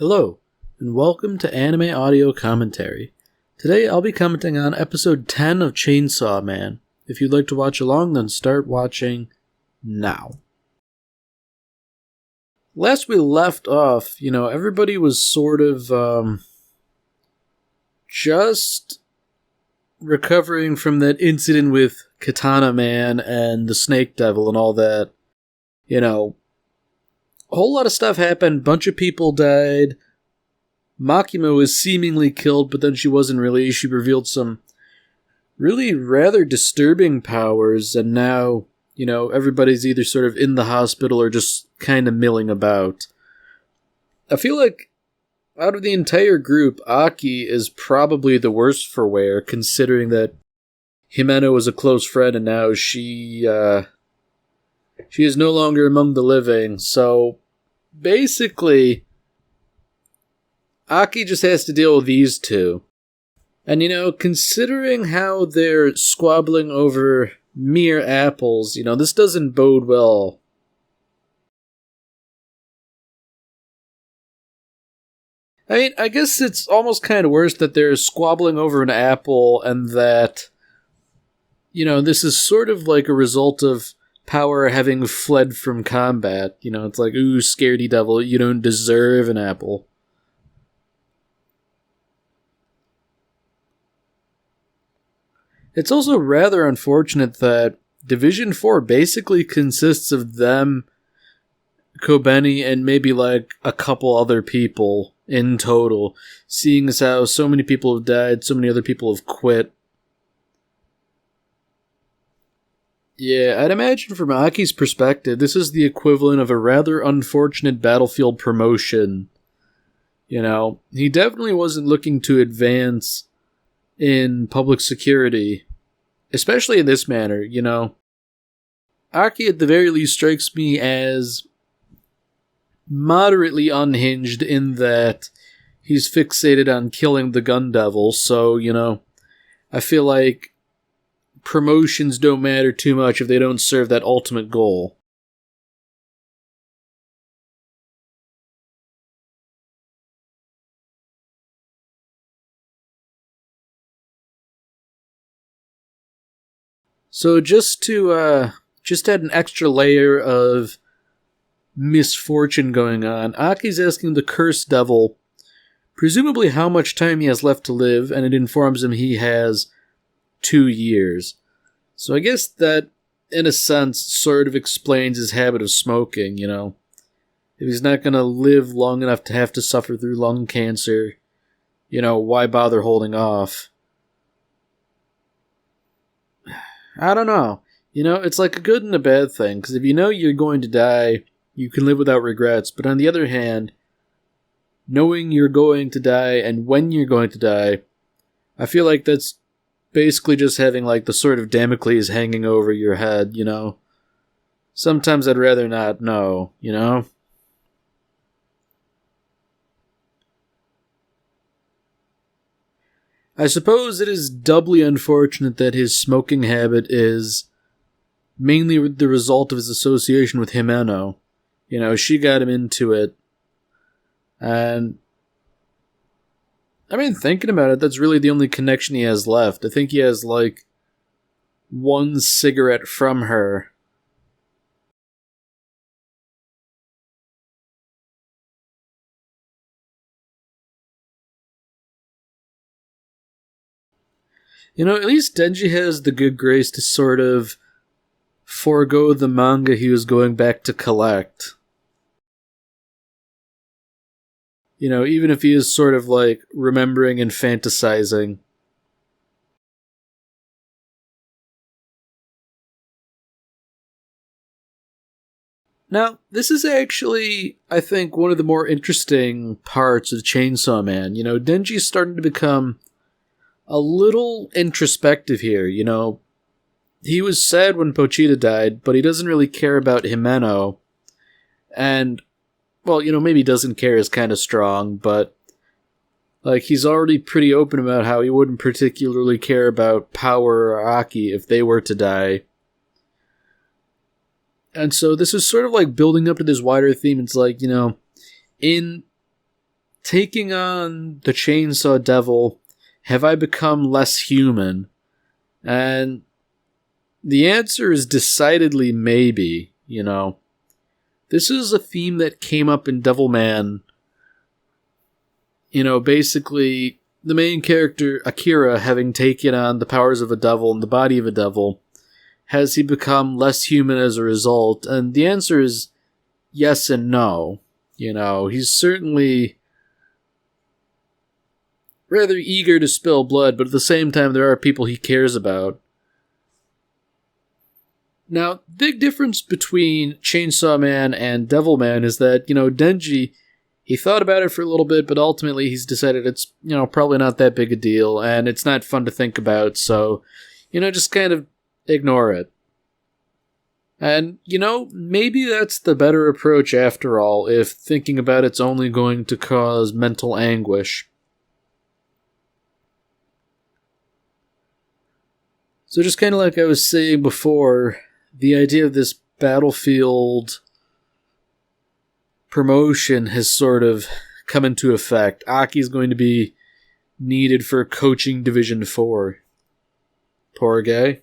Hello, and welcome to Anime Audio Commentary. Today I'll be commenting on episode 10 of Chainsaw Man. If you'd like to watch along, then start watching now. Last we left off, everybody was sort of, just recovering from that incident with Katana Man and the Snake Devil and all that. A whole lot of stuff happened, bunch of people died. Makima was seemingly killed, but then she wasn't really. She revealed some really rather disturbing powers, and now, everybody's either sort of in the hospital or just kind of milling about. I feel like out of the entire group, Aki is probably the worst for wear, considering that Himeno was a close friend and now she is no longer among the living, so basically, Aki just has to deal with these two. And, considering how they're squabbling over mere apples, this doesn't bode well. I mean, I guess it's almost kind of worse that they're squabbling over an apple and that, this is sort of like a result of Power having fled from combat. It's like, ooh, scaredy devil, you don't deserve an apple. It's also rather unfortunate that Division 4 basically consists of them, Kobeni, and maybe like a couple other people in total, seeing as how so many people have died, so many other people have quit. Yeah, I'd imagine from Aki's perspective, this is the equivalent of a rather unfortunate battlefield promotion. He definitely wasn't looking to advance in public security, especially in this manner, Aki at the very least strikes me as moderately unhinged in that he's fixated on killing the gun devil, so, I feel like promotions don't matter too much if they don't serve that ultimate goal. So just add an extra layer of misfortune going on, Aki's asking the cursed devil presumably how much time he has left to live, and it informs him he has 2 years. So I guess that, in a sense, sort of explains his habit of smoking, If he's not going to live long enough to have to suffer through lung cancer, why bother holding off? I don't know. It's like a good and a bad thing, because if you're going to die, you can live without regrets. But on the other hand, knowing you're going to die and when you're going to die, I feel like that's basically just having like the sort of Damocles hanging over your head, Sometimes I'd rather not know, I suppose it is doubly unfortunate that his smoking habit is mainly the result of his association with Himeno. She got him into it. And I mean, thinking about it, that's really the only connection he has left. I think he has, like, one cigarette from her. At least Denji has the good grace to sort of forego the manga he was going back to collect. Even if he is sort of like remembering and fantasizing. Now, this is actually, I think, one of the more interesting parts of Chainsaw Man. Denji's starting to become a little introspective here, He was sad when Pochita died, but he doesn't really care about Himeno. And, well, maybe doesn't care is kind of strong, but like, he's already pretty open about how he wouldn't particularly care about Power or Aki if they were to die. And so this is sort of like building up to this wider theme. It's like, in taking on the Chainsaw Devil, have I become less human? And the answer is decidedly maybe, you know. This is a theme that came up in Devilman. You know, basically, the main character, Akira, having taken on the powers of a devil and the body of a devil, has he become less human as a result? And the answer is yes and no. You know, he's certainly rather eager to spill blood, but at the same time, there are people he cares about. Now, big difference between Chainsaw Man and Devilman is that, you know, Denji, he thought about it for a little bit, but ultimately he's decided it's, you know, probably not that big a deal, and it's not fun to think about, so, you know, just kind of ignore it. And, you know, maybe that's the better approach after all, if thinking about it's only going to cause mental anguish. So just kind of like I was saying before, the idea of this Battlefield promotion has sort of come into effect. Aki's going to be needed for coaching Division 4. Poor guy.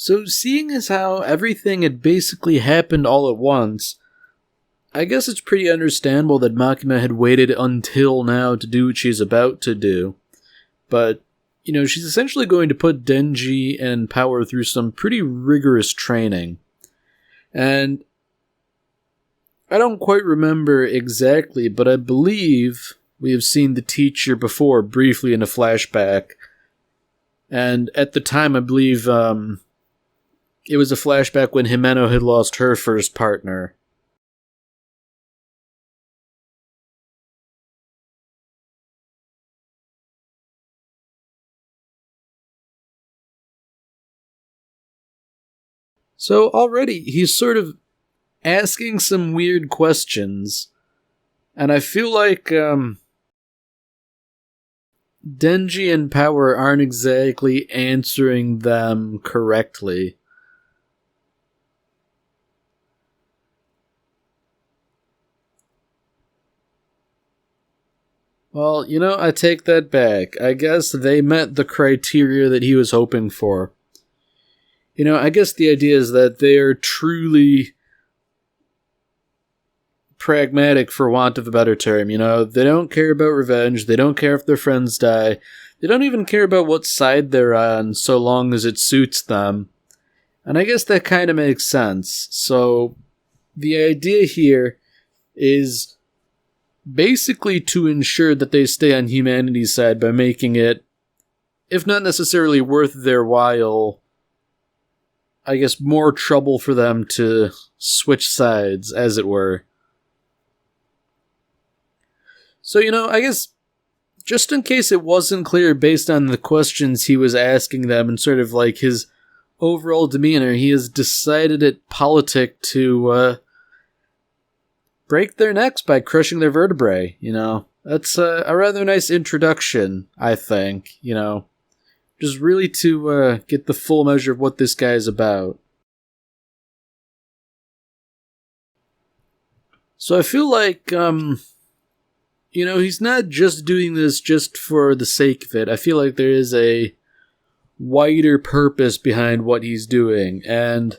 So, seeing as how everything had basically happened all at once, I guess it's pretty understandable that Makima had waited until now to do what she's about to do. But, you know, she's essentially going to put Denji and Power through some pretty rigorous training. And I don't quite remember exactly, but I believe we have seen the teacher before briefly in a flashback. And at the time, I believe it was a flashback when Himeno had lost her first partner. So already, he's sort of asking some weird questions. And I feel like Denji and Power aren't exactly answering them correctly. Well, you know, I take that back. I guess they met the criteria that he was hoping for. You know, I guess the idea is that they are truly pragmatic, for want of a better term. You know, they don't care about revenge, they don't care if their friends die, they don't even care about what side they're on, so long as it suits them. And I guess that kind of makes sense. So, the idea here is basically to ensure that they stay on humanity's side by making it, if not necessarily worth their while, I guess more trouble for them to switch sides, as it were. So, you know, I guess, just in case it wasn't clear based on the questions he was asking them and sort of like his overall demeanor, he has decided it politic to break their necks by crushing their vertebrae, That's a rather nice introduction, I think, just really to get the full measure of what this guy is about. So I feel like, he's not just doing this just for the sake of it. I feel like there is a wider purpose behind what he's doing. And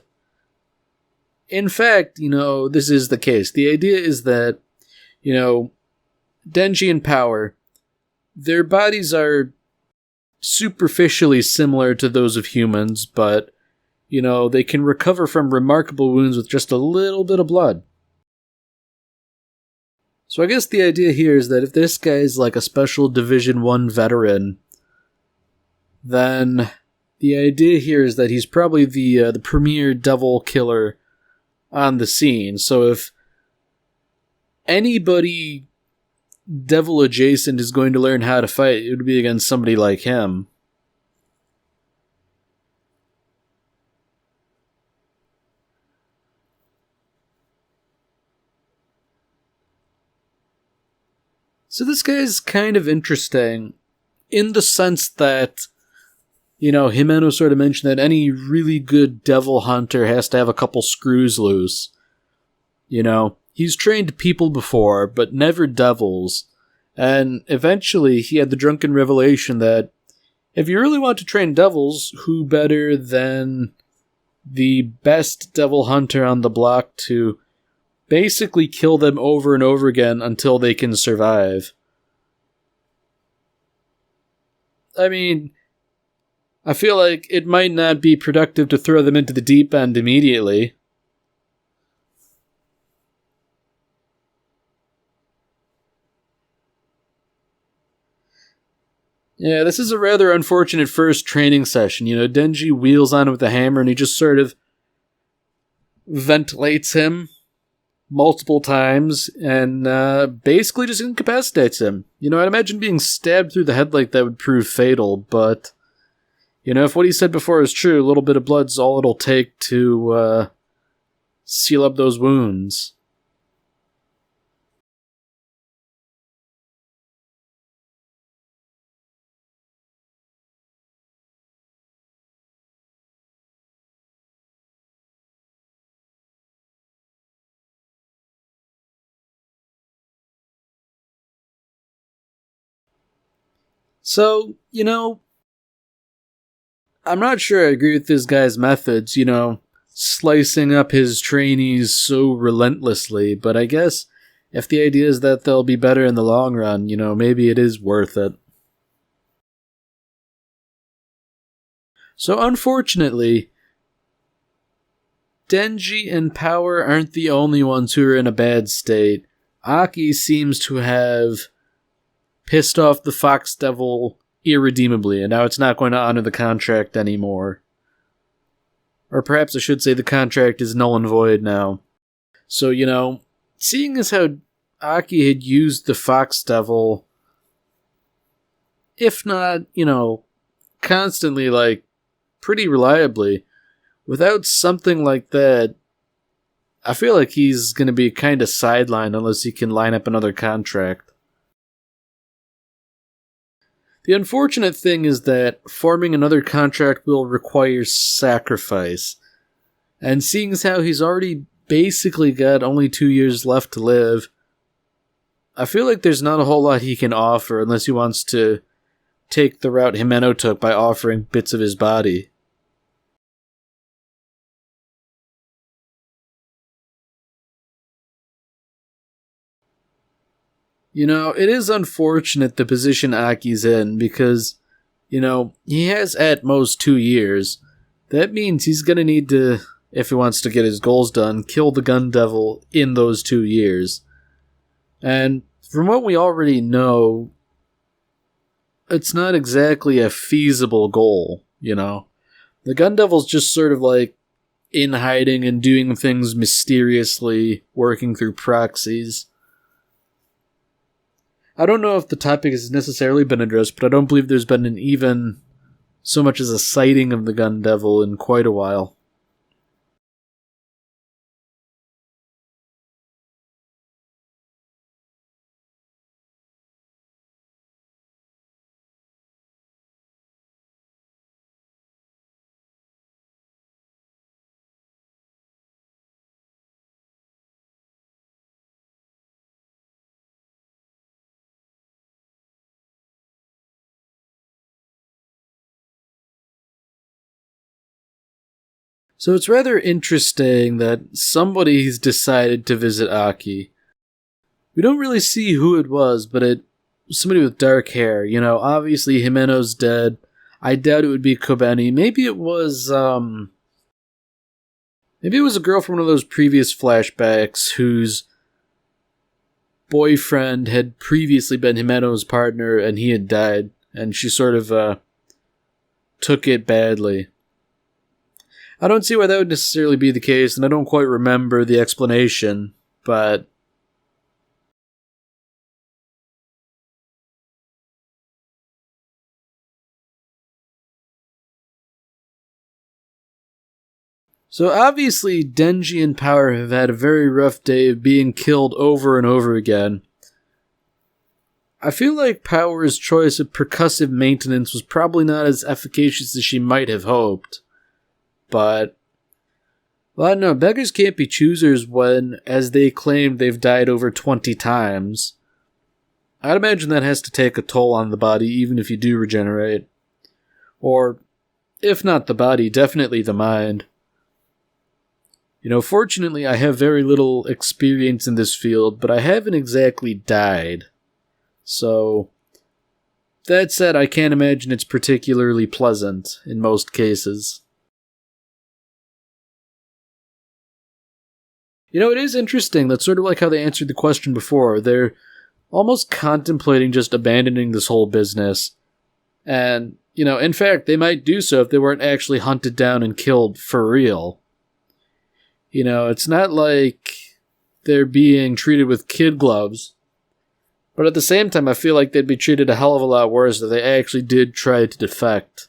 in fact, this is the case. The idea is that, Denji and Power, their bodies are superficially similar to those of humans, but, they can recover from remarkable wounds with just a little bit of blood. So I guess the idea here is that if this guy's like a special Division 1 veteran, then the idea here is that he's probably the premier devil killer on the scene. So if anybody devil adjacent is going to learn how to fight, it would be against somebody like him. So this guy's kind of interesting in the sense that, Himeno sort of mentioned that any really good devil hunter has to have a couple screws loose. He's trained people before, but never devils. And eventually he had the drunken revelation that if you really want to train devils, who better than the best devil hunter on the block to basically kill them over and over again until they can survive. I mean, I feel like it might not be productive to throw them into the deep end immediately. Yeah, this is a rather unfortunate first training session. Denji wheels on him with a hammer and he just sort of ventilates him multiple times and basically just incapacitates him. I'd imagine being stabbed through the head like that would prove fatal, but if what he said before is true, a little bit of blood's all it'll take to seal up those wounds. So, I'm not sure I agree with this guy's methods, slicing up his trainees so relentlessly, but I guess if the idea is that they'll be better in the long run, maybe it is worth it. So unfortunately, Denji and Power aren't the only ones who are in a bad state. Aki seems to have pissed off the Fox Devil irredeemably, and now it's not going to honor the contract anymore. Or perhaps I should say the contract is null and void now. So, seeing as how Aki had used the Fox Devil, if not, constantly, pretty reliably, without something like that, I feel like he's going to be kind of sidelined unless he can line up another contract. The unfortunate thing is that forming another contract will require sacrifice. And seeing as how he's already basically got only 2 years left to live, I feel like there's not a whole lot he can offer unless he wants to take the route Himeno took by offering bits of his body. It is unfortunate the position Aki's in because, he has at most 2 years. That means he's going to need to, if he wants to get his goals done, kill the Gun Devil in those 2 years. And from what we already know, it's not exactly a feasible goal, The Gun Devil's just sort of in hiding and doing things mysteriously, working through proxies. I don't know if the topic has necessarily been addressed, but I don't believe there's been even so much as a sighting of the Gun Devil in quite a while. So it's rather interesting that somebody's decided to visit Aki. We don't really see who it was, but it was somebody with dark hair. Obviously Himeno's dead. I doubt it would be Kobeni. Maybe it was a girl from one of those previous flashbacks whose boyfriend had previously been Himeno's partner and he had died, and she sort of took it badly. I don't see why that would necessarily be the case, and I don't quite remember the explanation, but so obviously Denji and Power have had a very rough day of being killed over and over again. I feel like Power's choice of percussive maintenance was probably not as efficacious as she might have hoped. But, well, I don't know, beggars can't be choosers when, as they claim, they've died over 20 times. I'd imagine that has to take a toll on the body, even if you do regenerate. Or, if not the body, definitely the mind. Fortunately, I have very little experience in this field, but I haven't exactly died. So, that said, I can't imagine it's particularly pleasant in most cases. It is interesting. That's sort of like how they answered the question before. They're almost contemplating just abandoning this whole business. And, in fact, they might do so if they weren't actually hunted down and killed for real. It's not like they're being treated with kid gloves. But at the same time, I feel like they'd be treated a hell of a lot worse if they actually did try to defect.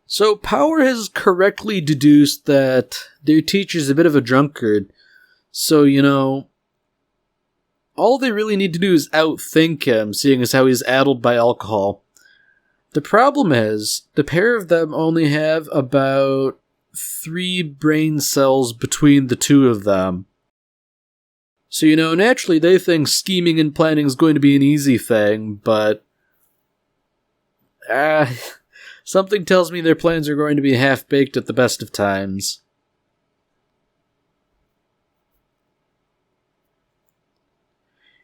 So Power has correctly deduced that their teacher's a bit of a drunkard. So, all they really need to do is outthink him, seeing as how he's addled by alcohol. The problem is, the pair of them only have about 3 brain cells between the two of them. So, naturally they think scheming and planning is going to be an easy thing, but something tells me their plans are going to be half-baked at the best of times.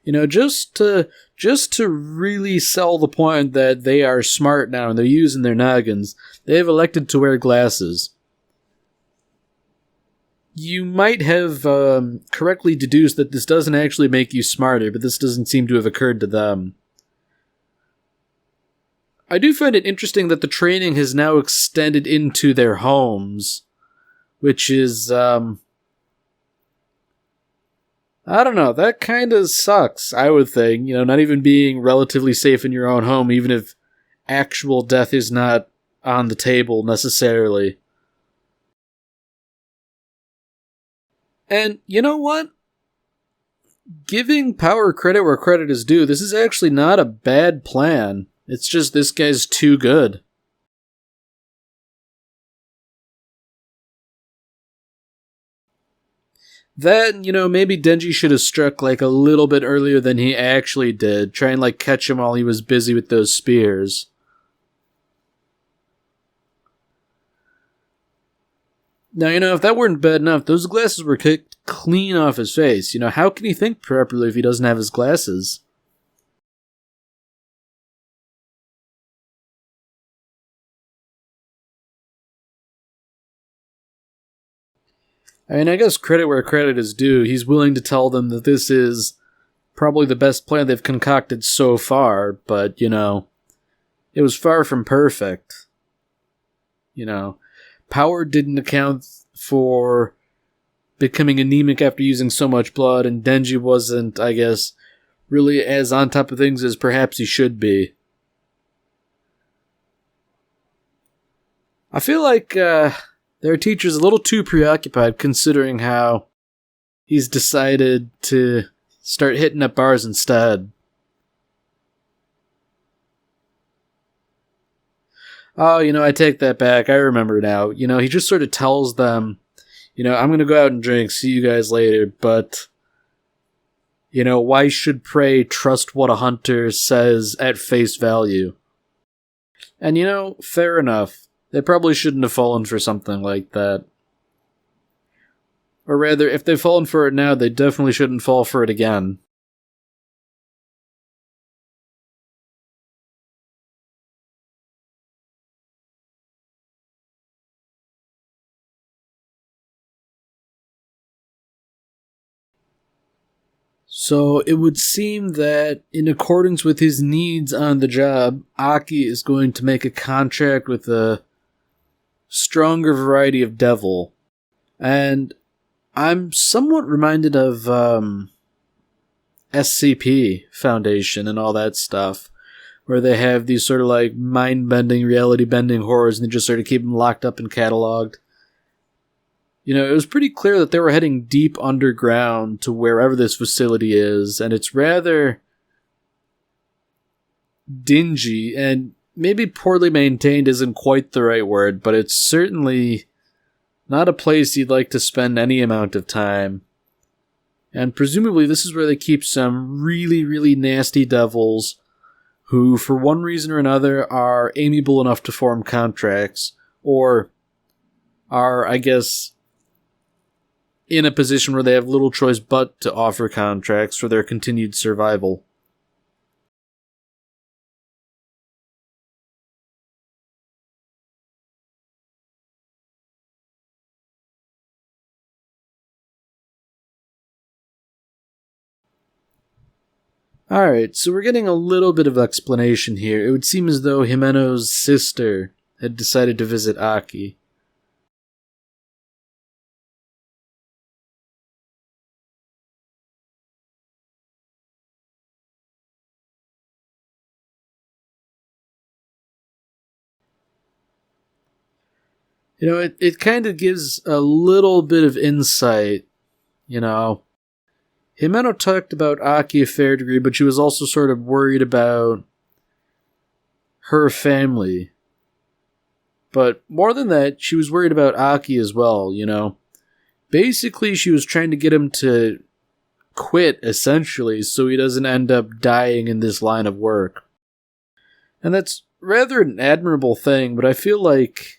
Just to really sell the point that they are smart now and they're using their noggins, they have elected to wear glasses. You might have correctly deduced that this doesn't actually make you smarter, but this doesn't seem to have occurred to them. I do find it interesting that the training has now extended into their homes, which is, I don't know, that kind of sucks, I would think. Not even being relatively safe in your own home, even if actual death is not on the table necessarily. And you know what? Giving Power credit where credit is due, this is actually not a bad plan. It's just this guy's too good. That, maybe Denji should have struck a little bit earlier than he actually did. Try and catch him while he was busy with those spears. Now, if that weren't bad enough, those glasses were kicked clean off his face. How can he think properly if he doesn't have his glasses? I guess credit where credit is due. He's willing to tell them that this is probably the best plan they've concocted so far, but, it was far from perfect. Power didn't account for becoming anemic after using so much blood, and Denji wasn't, I guess, really as on top of things as perhaps he should be. I feel like their teacher's a little too preoccupied considering how he's decided to start hitting up bars instead. Oh, I take that back. I remember now. He just sort of tells them, I'm going to go out and drink. See you guys later. But, Why should prey trust what a hunter says at face value? And fair enough. They probably shouldn't have fallen for something like that. Or rather, if they've fallen for it now, they definitely shouldn't fall for it again. So it would seem that, in accordance with his needs on the job, Aki is going to make a contract with a stronger variety of devil. And I'm somewhat reminded of SCP Foundation and all that stuff, where they have these sort of like mind-bending, reality-bending horrors, and they just sort of keep them locked up and cataloged. It was pretty clear that they were heading deep underground to wherever this facility is, and it's rather dingy, and maybe poorly maintained isn't quite the right word, but it's certainly not a place you'd like to spend any amount of time. And presumably this is where they keep some really, really nasty devils who, for one reason or another, are amiable enough to form contracts, or are, I guess, in a position where they have little choice but to offer contracts for their continued survival. Alright, so we're getting a little bit of explanation here. It would seem as though Himeno's sister had decided to visit Aki. It kind of gives a little bit of insight, Himeno talked about Aki a fair degree, but she was also sort of worried about her family. But more than that, she was worried about Aki as well, Basically, she was trying to get him to quit, essentially, so he doesn't end up dying in this line of work. And that's rather an admirable thing, but I feel like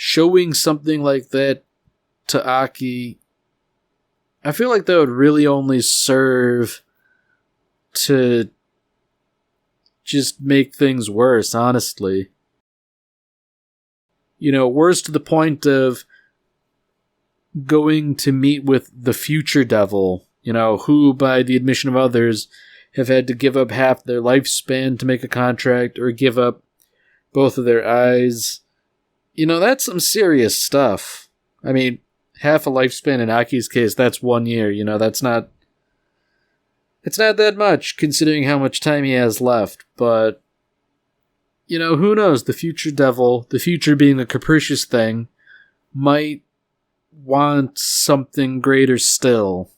showing something like that to Aki, I feel like that would really only serve to just make things worse, honestly. Worse to the point of going to meet with the future devil, who, by the admission of others, have had to give up half their lifespan to make a contract, or give up both of their eyes. That's some serious stuff. I mean, half a lifespan in Aki's case, that's 1 year, it's not that much, considering how much time he has left, but, who knows, the future devil, the future being a capricious thing, might want something greater still.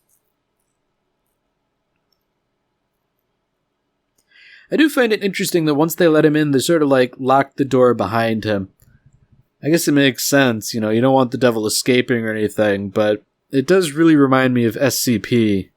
I do find it interesting that once they let him in, they sort of like locked the door behind him. I guess it makes sense, you don't want the devil escaping or anything, but it does really remind me of SCP.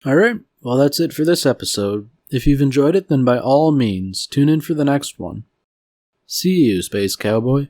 Alright, well that's it for this episode. If you've enjoyed it, then by all means, tune in for the next one. See you, Space Cowboy.